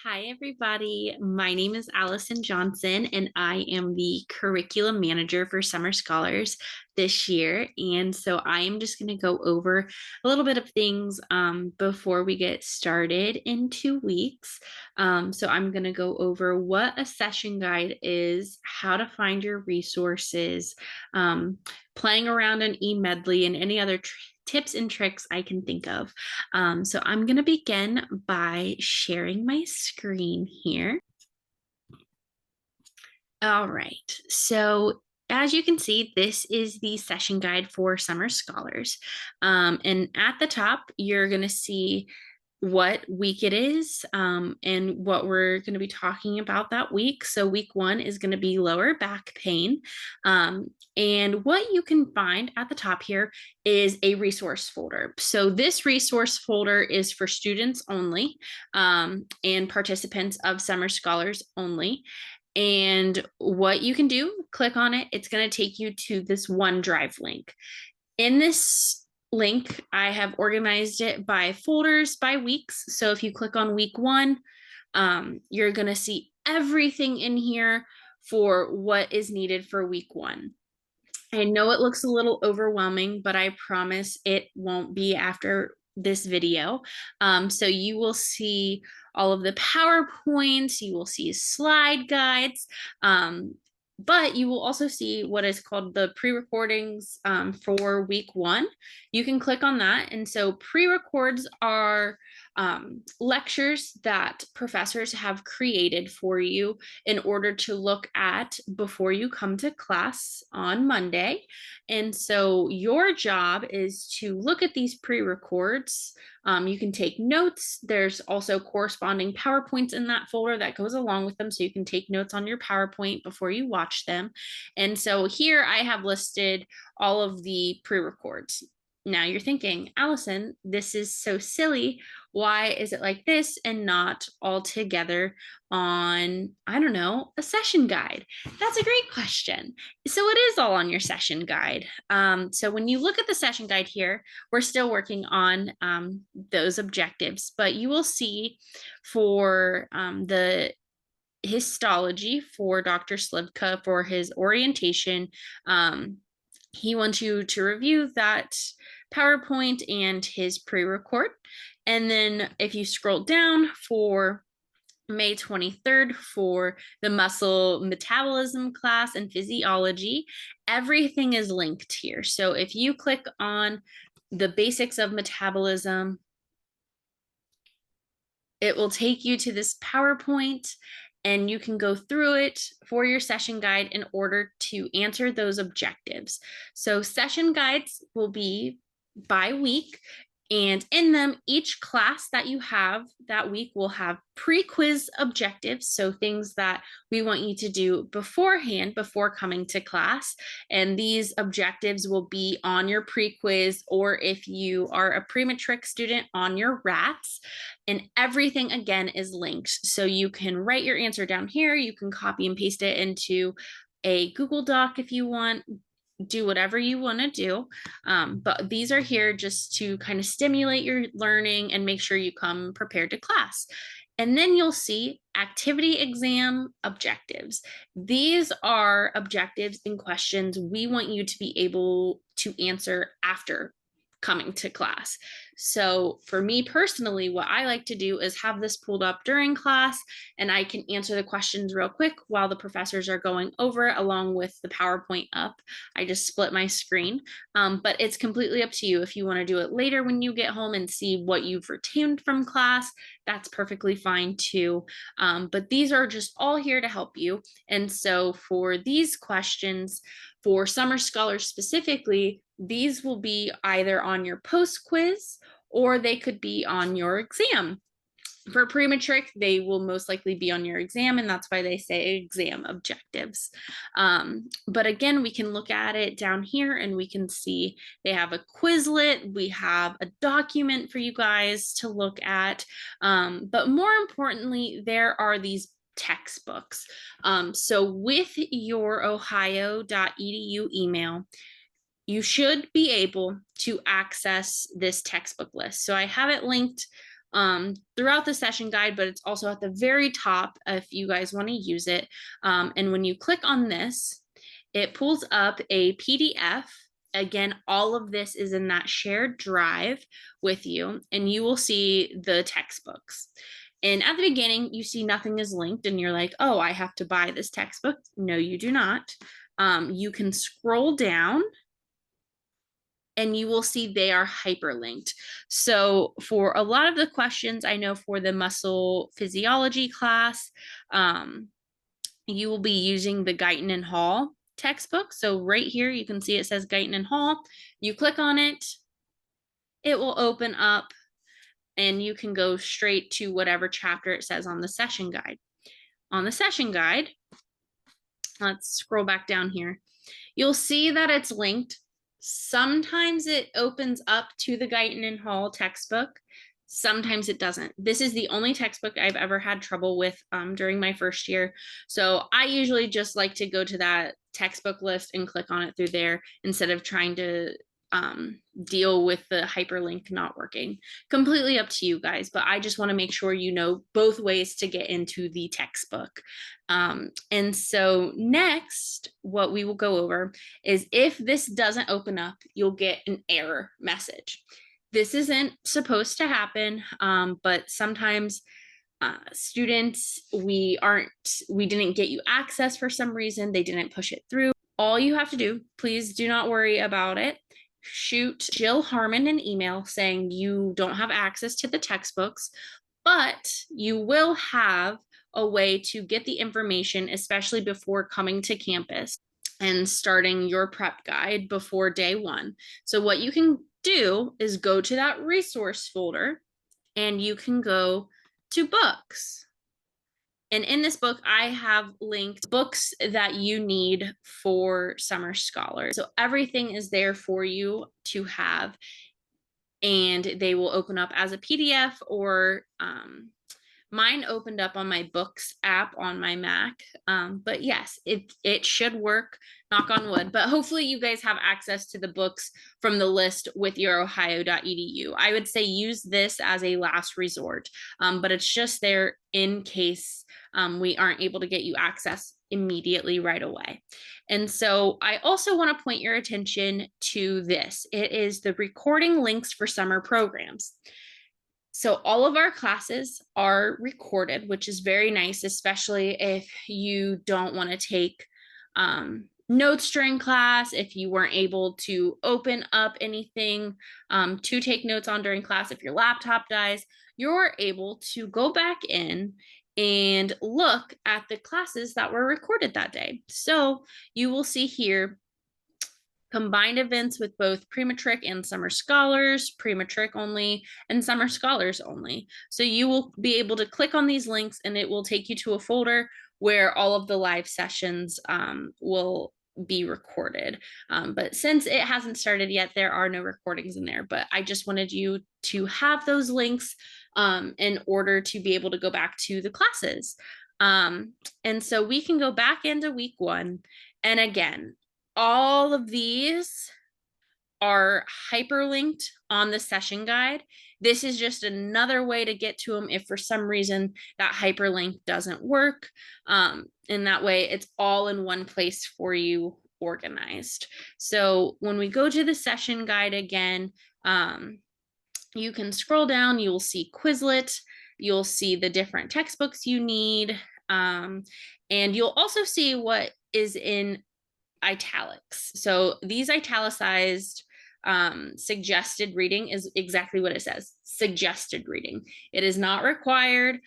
Hi, everybody. My name is Allison Johnson, and I am the curriculum manager for Summer Scholars this year. And so I am just going to go over a little bit of things before we get started in 2 weeks. So I'm going to go over what a session guide is, how to find your resources, playing around in eMedley, and any other tips and tricks I can think of. So I'm going to begin by sharing my screen here. All right, so as you can see, this is the session guide for Summer Scholars. And at the top, you're going to see what week it is and what we're going to be talking about that week. So week 1 is going to be lower back pain. And what you can find at the top here is a resource folder. So this resource folder is for students only and participants of Summer Scholars only. And what you can do, click on it. It's going to take you to this OneDrive link. In this link, I have organized it by folders, by weeks. So if you click on week 1, you're going to see everything in here for what is needed for week 1. I know it looks a little overwhelming, but I promise it won't be after this video. So you will see all of the PowerPoints, you will see slide guides, but you will also see what is called the pre-recordings for week 1. You can click on that. And so pre-records are lectures that professors have created for you in order to look at before you come to class on Monday. And so your job is to look at these pre-records. You can take notes. There's also corresponding PowerPoints in that folder that goes along with them. So you can take notes on your PowerPoint before you watch them. And so here I have listed all of the pre-records. Now you're thinking, Allison, this is so silly. Why is it like this and not all together on, I don't know, a session guide? That's a great question. So it is all on your session guide. So when you look at the session guide here, we're still working on those objectives, but you will see for the histology for Dr. Slivka for his orientation, he wants you to review that PowerPoint and his pre-record. And then if you scroll down for May 23rd for the muscle metabolism class and physiology, everything is linked here. So if you click on the basics of metabolism, it will take you to this PowerPoint and you can go through it for your session guide in order to answer those objectives. So session guides will be by week, and in them, each class that you have that week will have pre-quiz objectives. So things that we want you to do beforehand, before coming to class. And these objectives will be on your pre-quiz, or if you are a pre-matric student, on your RATs. And everything again is linked. So you can write your answer down here. You can copy and paste it into a Google Doc if you want, do whatever you want to do. But these are here just to kind of stimulate your learning and make sure you come prepared to class. And then you'll see activity exam objectives. These are objectives and questions we want you to be able to answer after coming to class. So for me personally, what I like to do is have this pulled up during class and I can answer the questions real quick while the professors are going over it along with the PowerPoint up. I just split my screen, but it's completely up to you. If you want to do it later when you get home and see what you've retained from class, that's perfectly fine too. But these are just all here to help you. And so for these questions, for Summer Scholars specifically, these will be either on your post quiz or they could be on your exam. For pre-matric, they will most likely be on your exam, and that's why they say exam objectives. But again, we can look at it down here and we can see they have a Quizlet, we have a document for you guys to look at. But more importantly, there are these textbooks. So with your ohio.edu email, you should be able to access this textbook list. So I have it linked throughout the session guide, but it's also at the very top if you guys want to use it. And when you click on this, it pulls up a PDF. Again, all of this is in that shared drive with you, and you will see the textbooks. And at the beginning, you see nothing is linked, and you're like, oh, I have to buy this textbook. No, you do not. You can scroll down and you will see they are hyperlinked. So for a lot of the questions, I know for the muscle physiology class, you will be using the Guyton and Hall textbook. So right here, you can see it says Guyton and Hall. You click on it, it will open up and you can go straight to whatever chapter it says on the session guide. On the session guide, let's scroll back down here. You'll see that it's linked. Sometimes it opens up to the Guyton and Hall textbook. Sometimes it doesn't. This is the only textbook I've ever had trouble with during my first year. So I usually just like to go to that textbook list and click on it through there instead of trying to deal with the hyperlink not working. Completely up to you guys, but I just want to make sure you know both ways to get into the textbook. And so next, what we will go over is if this doesn't open up, you'll get an error message. This isn't supposed to happen, but sometimes students, we didn't get you access for some reason, they didn't push it through. All you have to do, please do not worry about it. Shoot Jill Harmon an email saying you don't have access to the textbooks, but you will have a way to get the information, especially before coming to campus and starting your prep guide before day one. So what you can do is go to that resource folder and you can go to books. And in this book, I have linked books that you need for summer scholars. So everything is there for you to have, and they will open up as a PDF or mine opened up on my books app on my Mac. But yes, it should work, knock on wood. But hopefully you guys have access to the books from the list with your ohio.edu. I would say use this as a last resort, but it's just there in case we aren't able to get you access immediately right away. And so I also want to point your attention to this. It is the recording links for summer programs. So all of our classes are recorded, which is very nice, especially if you don't want to take notes during class, if you weren't able to open up anything to take notes on during class, if your laptop dies, you're able to go back in and look at the classes that were recorded that day. So you will see here combined events with both pre-matric and summer scholars, pre-matric only, and summer scholars only. So you will be able to click on these links and it will take you to a folder where all of the live sessions will be recorded. But since it hasn't started yet, there are no recordings in there, but I just wanted you to have those links in order to be able to go back to the classes. And so we can go back into week one. And again, all of these are hyperlinked on the session guide. This is just another way to get to them if for some reason that hyperlink doesn't work. And that way it's all in one place for you organized. So when we go to the session guide again, you can scroll down, you will see Quizlet, you'll see the different textbooks you need, and you'll also see what is in italics. So these italicized suggested reading is exactly what it says, suggested reading. It is not required.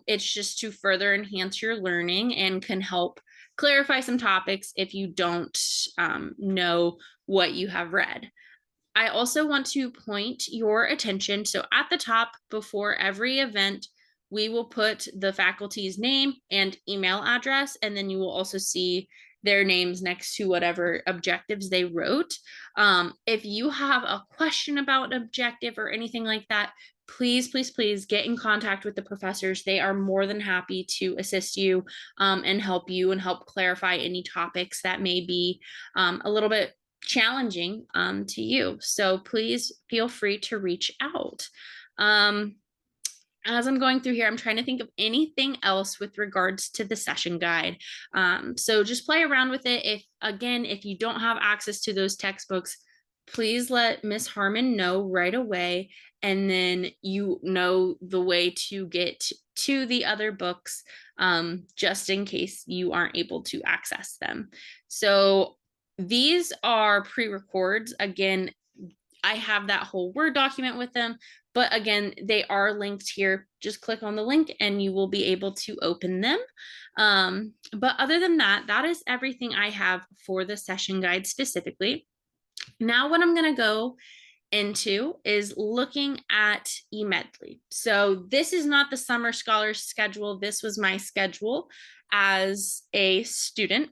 It's just to further enhance your learning and can help clarify some topics if you don't know what you have read. I also want to point your attention. So at the top before every event, we will put the faculty's name and email address, and then you will also see their names next to whatever objectives they wrote. If you have a question about an objective or anything like that, please, please, please get in contact with the professors. They are more than happy to assist you and help you and help clarify any topics that may be a little bit challenging to you. So please feel free to reach out. as I'm going through here, I'm trying to think of anything else with regards to the session guide. So just play around with it. If you don't have access to those textbooks, please let Miss Harmon know right away. And then you know the way to get to the other books, just in case you aren't able to access them. So these are pre-records. Again, I have that whole Word document with them. But again, they are linked here. Just click on the link and you will be able to open them. But other than that, that is everything I have for the session guide specifically. Now what I'm going to go into is looking at eMedley. So this is not the Summer Scholars schedule. This was my schedule as a student.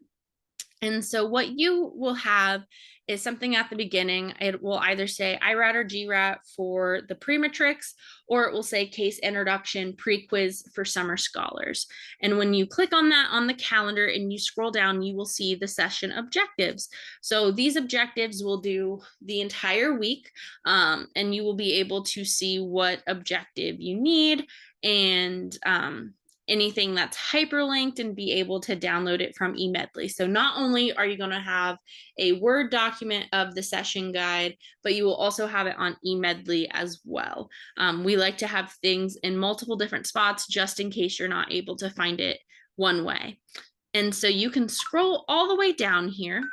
And so what you will have is something at the beginning. It will either say IRAT or GRAT for the pre-matrix, or it will say case introduction pre-quiz for summer scholars. And when you click on that on the calendar and you scroll down, you will see the session objectives. So these objectives will do the entire week, and you will be able to see what objective you need and anything that's hyperlinked and be able to download it from eMedley. So not only are you going to have a Word document of the session guide, but you will also have it on eMedley as well. We like to have things in multiple different spots just in case you're not able to find it one way. And so you can scroll all the way down here.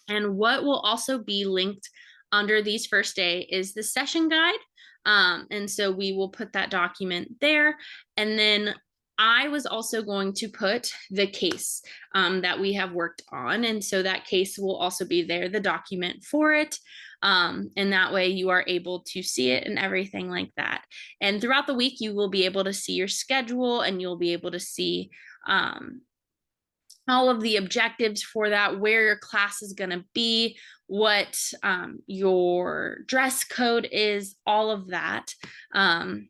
And what will also be linked under these first day is the session guide. And so we will put that document there. And then I was also going to put the case that we have worked on. And so that case will also be there, the document for it. And that way you are able to see it and everything like that. And throughout the week, you will be able to see your schedule and you'll be able to see all of the objectives for that, where your class is going to be, what your dress code is, all of that. And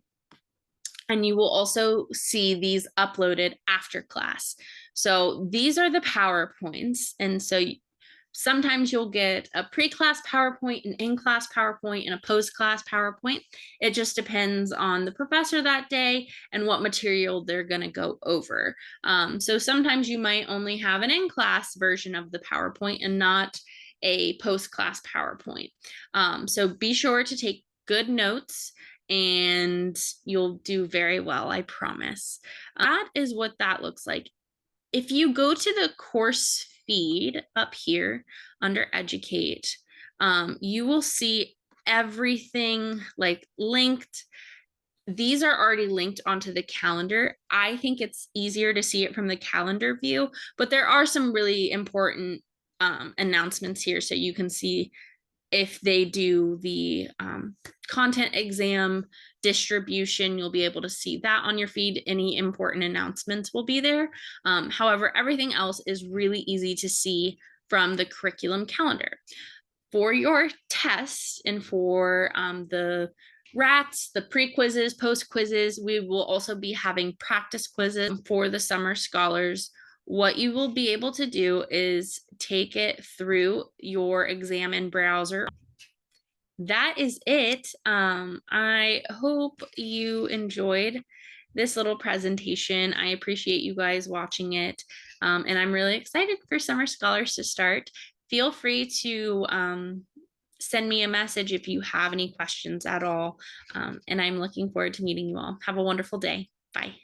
you will also see these uploaded after class. So these are the PowerPoints. And so sometimes you'll get a pre-class PowerPoint, an in-class PowerPoint, and a post-class PowerPoint. It just depends on the professor that day and what material they're going to go over. So sometimes you might only have an in-class version of the PowerPoint and not a post-class PowerPoint. So be sure to take good notes and you'll do very well, I promise. That is what that looks like. If you go to the course feed up here under educate, you will see everything like linked. These are already linked onto the calendar. I think it's easier to see it from the calendar view, but there are some really important announcements here so you can see if they do the content exam distribution, you'll be able to see that on your feed. Any important announcements will be there. However, everything else is really easy to see from the curriculum calendar. For your tests and for the RATs, the pre-quizzes, post-quizzes, we will also be having practice quizzes for the summer scholars. What you will be able to do is take it through your exam and browser. That is it. I hope you enjoyed this little presentation. I appreciate you guys watching it. And I'm really excited for Summer Scholars to start. Feel free to send me a message if you have any questions at all. And I'm looking forward to meeting you all. Have a wonderful day. Bye.